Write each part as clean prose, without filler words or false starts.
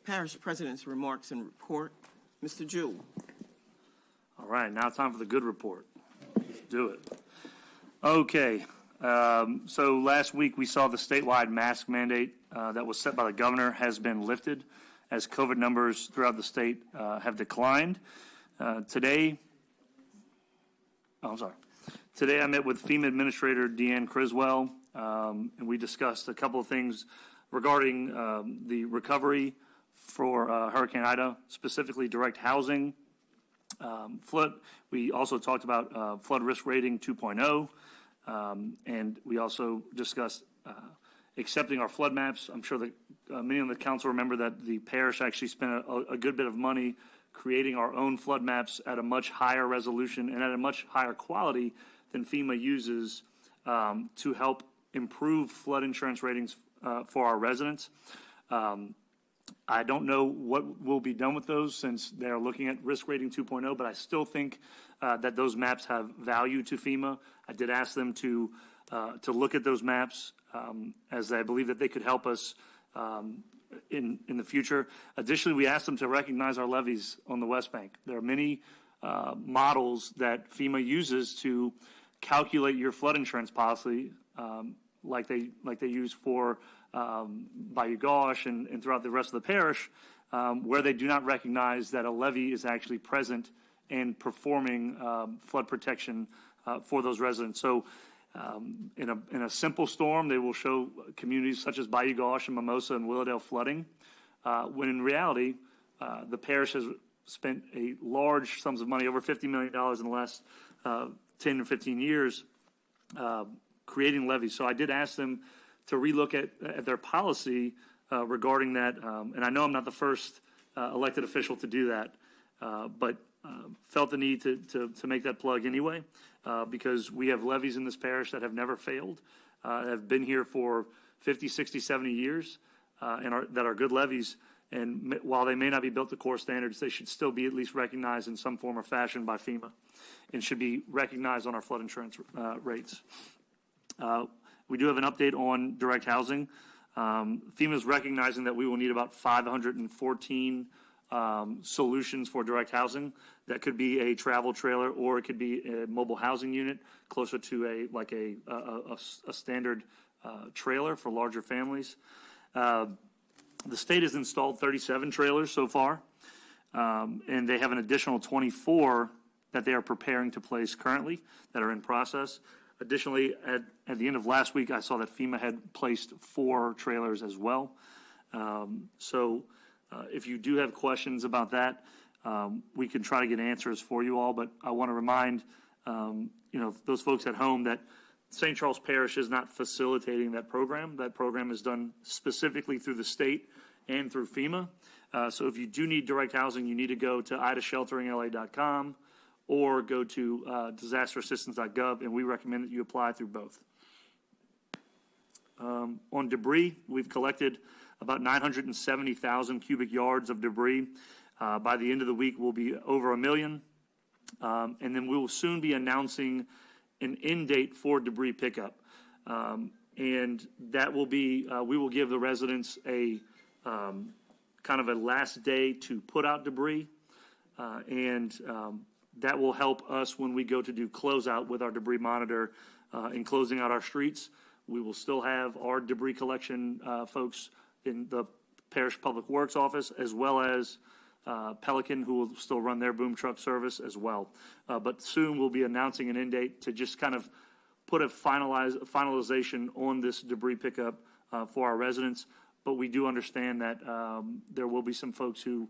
Parish President's remarks and report. Mr. Jewell. All right, now time for the good report. Let's do it. Okay, so last week we saw the statewide mask mandate that was set by the governor has been lifted as COVID numbers throughout the state have declined. Today I met with FEMA Administrator Deanne Criswell, and we discussed a couple of things regarding the recovery for Hurricane Ida, specifically direct housing, flood. We also talked about flood risk rating 2.0, and we also discussed accepting our flood maps. I'm sure that many on the council remember that the parish actually spent a good bit of money creating our own flood maps at a much higher resolution and at a much higher quality than FEMA uses to help improve flood insurance ratings for our residents. I don't know what will be done with those since they're looking at risk rating 2.0, but I still think that those maps have value to FEMA. I did ask them to look at those maps as I believe that they could help us in the future. Additionally, we asked them to recognize our levees on the West Bank. There are many models that FEMA uses to calculate your flood insurance policy, like they use for Bayou Gauche and throughout the rest of the parish, where they do not recognize that a levee is actually present and performing flood protection for those residents. So in a simple storm, they will show communities such as Bayou Gauche and Mimosa and Willowdale flooding, when in reality, the parish has spent a large sums of money, over $50 million in the last 10 or 15 years, creating levees. So I did ask them to relook at their policy regarding that, and I know I'm not the first elected official to do that, but felt the need to make that plug anyway, because we have levees in this parish that have never failed, have been here for 50, 60, 70 years, and that are good levees. And while they may not be built to core standards, they should still be at least recognized in some form or fashion by FEMA and should be recognized on our flood insurance rates. We do have an update on direct housing. FEMA is recognizing that we will need about 514 solutions for direct housing. That could be a travel trailer, or it could be a mobile housing unit closer to a standard trailer for larger families. The state has installed 37 trailers so far, and they have an additional 24 that they are preparing to place currently that are in process. Additionally, at the end of last week, I saw that FEMA had placed 4 trailers as well. So if you do have questions about that, we can try to get answers for you all. But I want to remind those folks at home that St. Charles Parish is not facilitating that program. That program is done specifically through the state and through FEMA. So if you do need direct housing, you need to go to idashelteringla.com or go to disasterassistance.gov, and we recommend that you apply through both. On debris, we've collected about 970,000 cubic yards of debris. By the end of the week, we'll be over 1 million. And then we will soon be announcing an end date for debris pickup. And that will be, we will give the residents a kind of a last day to put out debris. And that will help us when we go to do closeout with our debris monitor in closing out our streets. We will still have our debris collection folks in the Parish Public Works office, as well as Pelican, who will still run their boom truck service as well. But soon we'll be announcing an end date to just kind of put a finalization on this debris pickup for our residents. But we do understand that there will be some folks who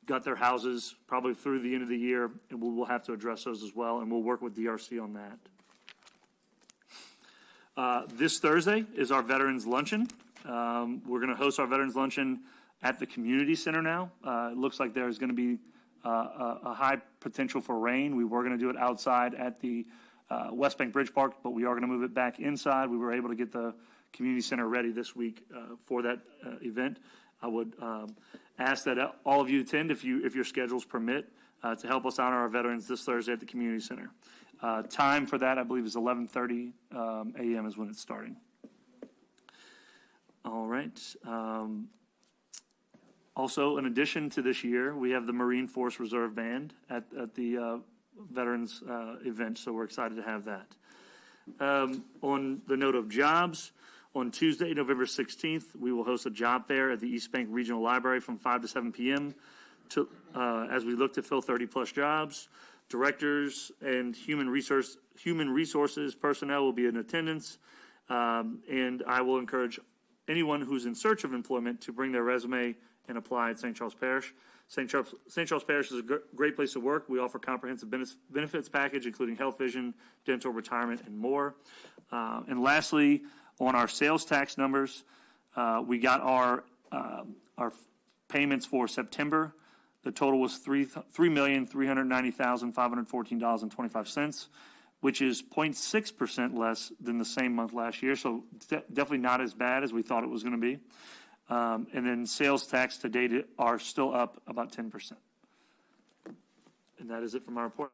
got their houses probably through the end of the year, and we will have to address those as well, and we'll work with DRC on that. This Thursday is our Veterans Luncheon. We're going to host our Veterans Luncheon at the community center now. It looks like there's going to be a high potential for rain. We were going to do it outside at the West Bank Bridge Park, but we are going to move it back inside. We were able to get the community center ready this week for that event. I would ask that all of you attend if your schedules permit to help us honor our veterans this Thursday at the community center. Time for that, I believe, is 11:30 a.m. is when it's starting. All right. Also, in addition to this year, we have the Marine Force Reserve Band at the Veterans event, so we're excited to have that. On the note of jobs, on Tuesday, November 16th, we will host a job fair at the East Bank Regional Library from 5 to 7 p.m. As we look to fill 30-plus jobs. Directors and human resources personnel will be in attendance, and I will encourage anyone who's in search of employment to bring their resume and apply at St. Charles Parish. St. Charles Parish is a great place to work. We offer comprehensive benefits package, including health, vision, dental, retirement, and more. And lastly, on our sales tax numbers, we got our payments for September. The total was $3,390,514.25, which is 0.6% less than the same month last year. So definitely not as bad as we thought it was going to be. And then sales tax to date are still up about 10%. And that is it from our report.